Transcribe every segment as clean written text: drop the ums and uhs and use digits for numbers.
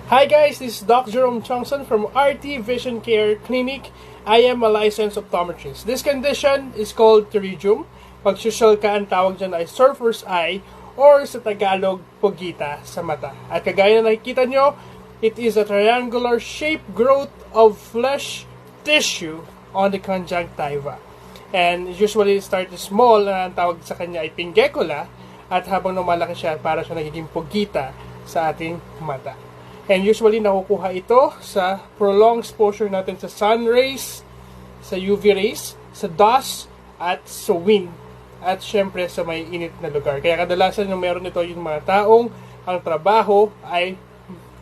Hi guys, this is Doc Jerome Chongson from RT Vision Care Clinic. I am a licensed optometrist. This condition is called pterygium. Pag social ka, ang tawag dyan ay surfer's eye or sa Tagalog, pugita sa mata. At kagaya na nakikita nyo, it is a triangular shaped growth of flesh tissue on the conjunctiva. And usually start small, ang tawag sa kanya ay pinguecula, at habang lumalaki siya, para siya nagiging pugita sa ating mata. And usually nakukuha ito sa prolonged exposure natin sa sun rays, sa UV rays, sa dust, at sa wind. At syempre sa may init na lugar. Kaya kadalasan yung meron ito yung mga taong ang trabaho ay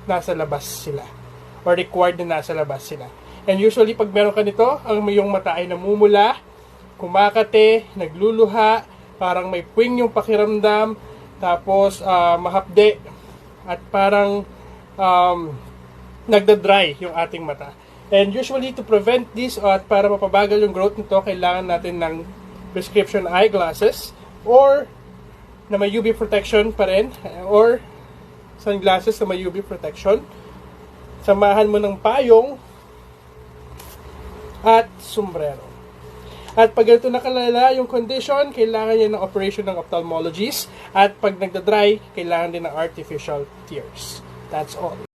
nasa labas sila. Or required na nasa labas sila. And usually pag meron ka nito, ang iyong mata ay namumula, kumakate, nagluluha, parang may puwing yung pakiramdam, tapos mahapde, at parang nagda-dry yung ating mata. And usually to prevent this at para mapabagal yung growth nito, kailangan natin ng prescription eyeglasses or na may UV protection pa rin, or sunglasses na may UV protection. Samahan mo ng payong at sombrero. At pag ito nakalala yung condition, kailangan niya ng operation ng ophthalmologist. At pag nagda-dry, kailangan din ng artificial tears. That's all.